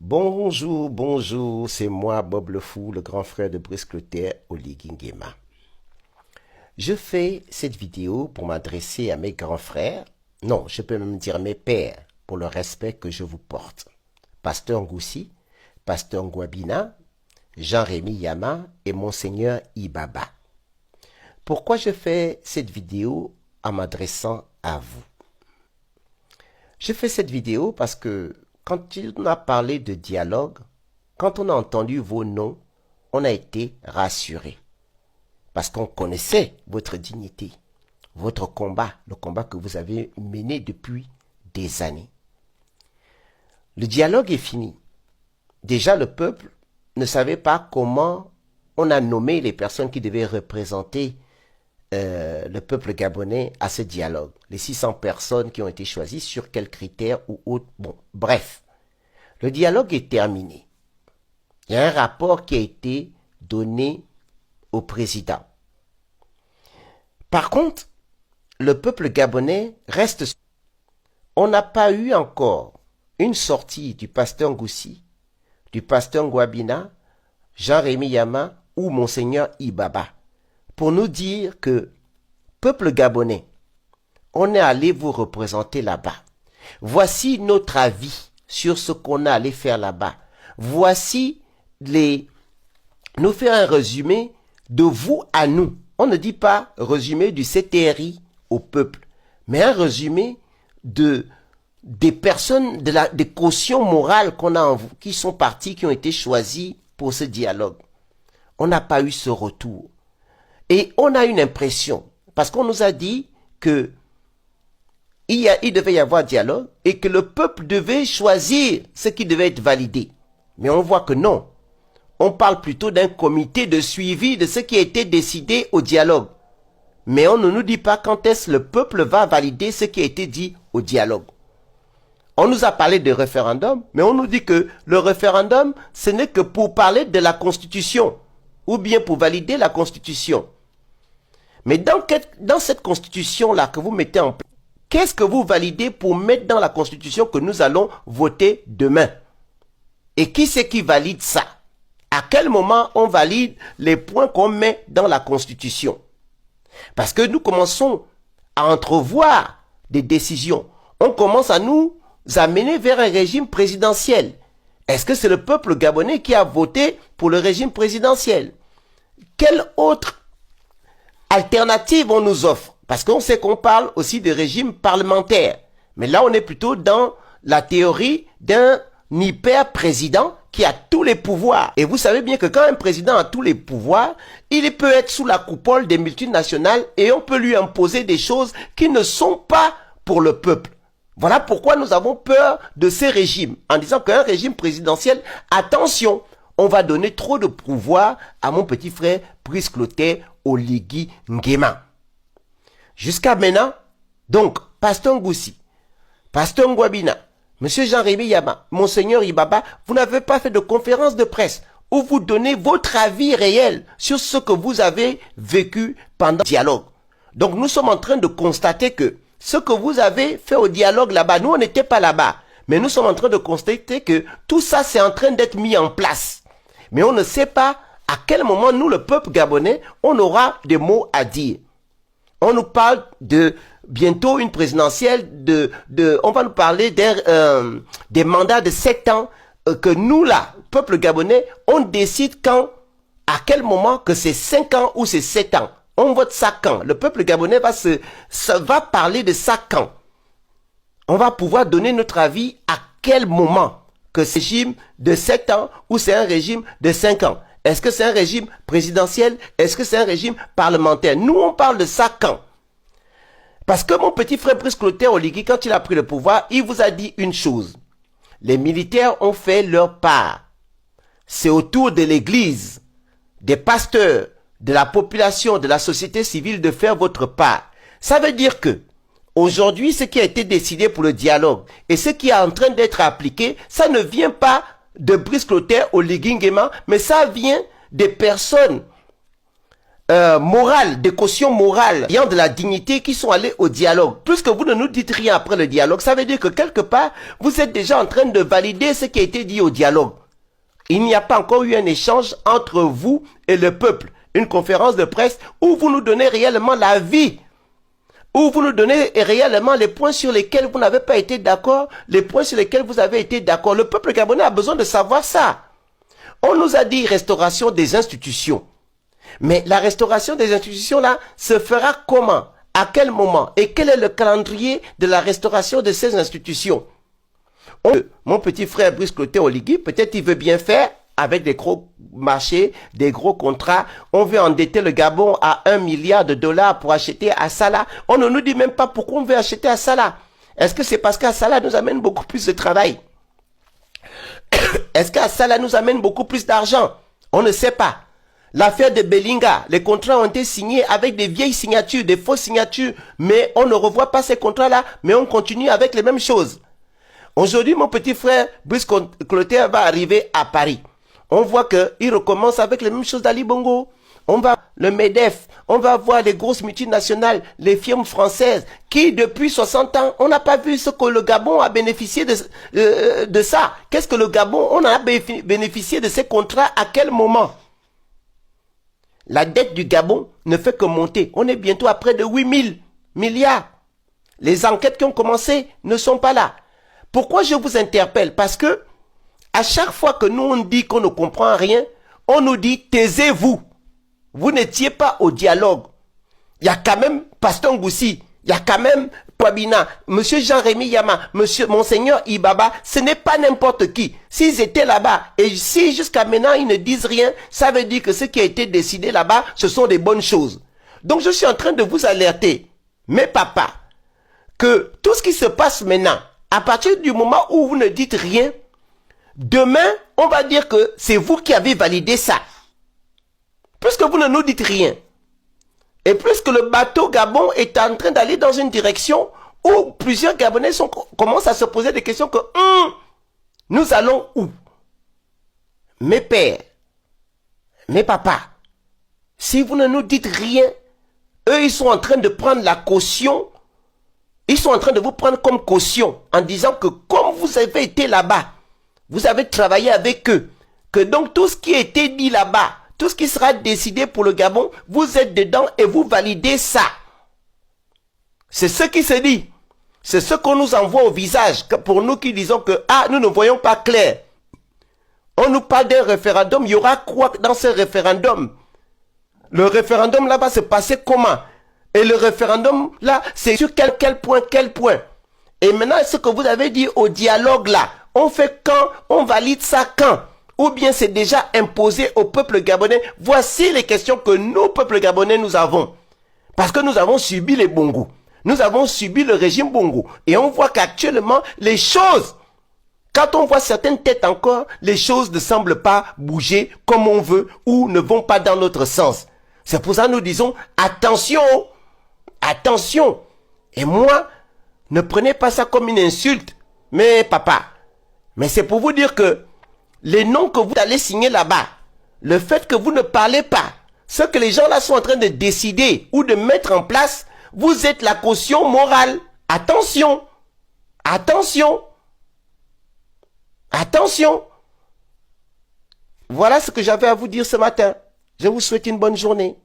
Bonjour, bonjour, c'est moi Bob le Fou, le grand frère de Brice Clotaire Oligui Nguema. Je fais cette vidéo pour m'adresser à mes grands frères, non, je peux même dire mes pères, pour le respect que je vous porte. Pasteur Ngoussi, Pasteur Ngouabina, Jean-Rémy Yama et Monseigneur Ibaba. Pourquoi je fais cette vidéo en m'adressant à vous? Je fais cette vidéo parce que quand on a parlé de dialogue, quand on a entendu vos noms, on a été rassuré. Parce qu'on connaissait votre dignité, votre combat, le combat que vous avez mené depuis des années. Le dialogue est fini. Déjà, le peuple ne savait pas comment on a nommé les personnes qui devaient représenter le peuple gabonais à ce dialogue. Les 600 personnes qui ont été choisies, sur quels critères ou autres. Bon, bref, le dialogue est terminé. Il y a un rapport qui a été donné au président. Par contre, le peuple gabonais reste... On n'a pas eu encore une sortie du pasteur Ngoussi, du pasteur Ngouabina, Jean-Rémy Yama ou Monseigneur Ibaba, pour nous dire que, peuple gabonais, on est allé vous représenter là-bas. Voici notre avis sur ce qu'on a allé faire là-bas. Voici nous faire un résumé de vous à nous. On ne dit pas résumé du CTRI au peuple, mais un résumé des personnes, des cautions morales qu'on a en vous, qui sont partis, qui ont été choisis pour ce dialogue. On n'a pas eu ce retour. Et on a une impression, parce qu'on nous a dit que il devait y avoir dialogue et que le peuple devait choisir ce qui devait être validé. Mais on voit que non. On parle plutôt d'un comité de suivi de ce qui a été décidé au dialogue. Mais on ne nous dit pas quand est-ce le peuple va valider ce qui a été dit au dialogue. On nous a parlé de référendum, mais on nous dit que le référendum, ce n'est que pour parler de la Constitution, ou bien pour valider la Constitution. Mais dans cette Constitution-là que vous mettez en place, qu'est-ce que vous validez pour mettre dans la Constitution que nous allons voter demain? Et qui c'est qui valide ça? À quel moment on valide les points qu'on met dans la Constitution? Parce que nous commençons à entrevoir des décisions. On commence à nous amener vers un régime présidentiel. Est-ce que c'est le peuple gabonais qui a voté pour le régime présidentiel? Quelle autre alternative on nous offre? Parce qu'on sait qu'on parle aussi de régime parlementaire. Mais là, on est plutôt dans la théorie d'un hyper-président qui a tous les pouvoirs. Et vous savez bien que quand un président a tous les pouvoirs, il peut être sous la coupole des multinationales et on peut lui imposer des choses qui ne sont pas pour le peuple. Voilà pourquoi nous avons peur de ces régimes, en disant qu'un régime présidentiel, attention, on va donner trop de pouvoir à mon petit frère Brice Clotaire Oligui Nguema. Jusqu'à maintenant, donc, Pasteur Ngoussi, Pasteur Ngouabina, Monsieur Jean-Rémy Yama, Monseigneur Ibaba, vous n'avez pas fait de conférence de presse où vous donnez votre avis réel sur ce que vous avez vécu pendant le dialogue. Donc nous sommes en train de constater que ce que vous avez fait au dialogue là-bas, nous on n'était pas là-bas, mais nous sommes en train de constater que tout ça c'est en train d'être mis en place. Mais on ne sait pas à quel moment nous, le peuple gabonais, on aura des mots à dire. On nous parle de bientôt une présidentielle, on va nous parler des mandats de 7 ans que nous là, peuple gabonais, on décide quand, à quel moment que c'est 5 ans ou c'est 7 ans. On vote ça quand. Le peuple gabonais va parler de ça quand. On va pouvoir donner notre avis à quel moment que c'est un régime de 7 ans ou c'est un régime de 5 ans. Est-ce que c'est un régime présidentiel? Est-ce que c'est un régime parlementaire? Nous, on parle de ça quand? Parce que mon petit frère Brice Clotaire Oligui, quand il a pris le pouvoir, il vous a dit une chose. Les militaires ont fait leur part. C'est au tour de l'église, des pasteurs, de la population, de la société civile de faire votre part. Ça veut dire que, aujourd'hui, ce qui a été décidé pour le dialogue et ce qui est en train d'être appliqué, ça ne vient pas de Brice Clotaire Oligui Nguema, mais ça vient des personnes morales, des cautions morales, ayant de la dignité, qui sont allés au dialogue. Puisque vous ne nous dites rien après le dialogue, ça veut dire que quelque part, vous êtes déjà en train de valider ce qui a été dit au dialogue. Il n'y a pas encore eu un échange entre vous et le peuple. Une conférence de presse où vous nous donnez réellement la vie, où vous nous donnez réellement les points sur lesquels vous n'avez pas été d'accord, les points sur lesquels vous avez été d'accord. Le peuple gabonais a besoin de savoir ça. On nous a dit restauration des institutions. Mais la restauration des institutions là se fera comment? À quel moment? Et quel est le calendrier de la restauration de ces institutions? Mon petit frère Brice Clotaire Oligui, peut-être il veut bien faire avec des gros marchés, des gros contrats. On veut endetter le Gabon à 1 milliard de dollars pour acheter à Salah. On ne nous dit même pas pourquoi on veut acheter à Salah. Est-ce que c'est parce qu'à Salah nous amène beaucoup plus de travail? Est-ce qu'à Salah nous amène beaucoup plus d'argent? On ne sait pas. L'affaire de Belinga, les contrats ont été signés avec des vieilles signatures, des fausses signatures, mais on ne revoit pas ces contrats-là, mais on continue avec les mêmes choses. Aujourd'hui, mon petit frère Brice Clotaire va arriver à Paris. On voit qu'il recommence avec les mêmes choses d'Ali Bongo. On va, le MEDEF, on va voir les grosses multinationales, les firmes françaises, qui depuis 60 ans, on n'a pas vu ce que le Gabon a bénéficié de ça. Qu'est-ce que le Gabon, on a bénéficié de ces contrats à quel moment? La dette du Gabon ne fait que monter. On est bientôt à près de 8 000 milliards. Les enquêtes qui ont commencé ne sont pas là. Pourquoi je vous interpelle? Parce que à chaque fois que nous on dit qu'on ne comprend rien, on nous dit taisez-vous. Vous n'étiez pas au dialogue. Il y a quand même Pasteur Ngoussi, il y a quand même Pabina, Monsieur Jean-Rémy Yama, Monseigneur Ibaba, ce n'est pas n'importe qui. S'ils étaient là-bas, et si jusqu'à maintenant ils ne disent rien, ça veut dire que ce qui a été décidé là-bas, ce sont des bonnes choses. Donc je suis en train de vous alerter, mes papas, que tout ce qui se passe maintenant, à partir du moment où vous ne dites rien, demain, on va dire que c'est vous qui avez validé ça. Puisque vous ne nous dites rien. Et puisque le bateau Gabon est en train d'aller dans une direction où plusieurs Gabonais commencent à se poser des questions que nous allons où? Mes pères, mes papas, si vous ne nous dites rien, eux ils sont en train de prendre la caution, ils sont en train de vous prendre comme caution en disant que comme vous avez été là-bas, vous avez travaillé avec eux, que donc tout ce qui a été dit là-bas, tout ce qui sera décidé pour le Gabon, vous êtes dedans et vous validez ça. C'est ce qui se dit. C'est ce qu'on nous envoie au visage. Pour nous qui disons que nous ne voyons pas clair. On nous parle d'un référendum. Il y aura quoi dans ce référendum? Le référendum là va se passer comment? Et le référendum là, c'est sur quel point? Et maintenant, ce que vous avez dit au dialogue là, on fait quand? On valide ça quand? Ou bien c'est déjà imposé au peuple gabonais? Voici les questions que nous, peuple gabonais, nous avons. Parce que nous avons subi les Bongo. Nous avons subi le régime Bongo. Et on voit qu'actuellement, les choses, quand on voit certaines têtes encore, les choses ne semblent pas bouger comme on veut ou ne vont pas dans notre sens. C'est pour ça que nous disons, attention, attention. Et moi, ne prenez pas ça comme une insulte, mais papa. Mais c'est pour vous dire que les noms que vous allez signer là-bas, le fait que vous ne parlez pas, ce que les gens là sont en train de décider ou de mettre en place, vous êtes la caution morale. Attention, attention, attention. Voilà ce que j'avais à vous dire ce matin. Je vous souhaite une bonne journée.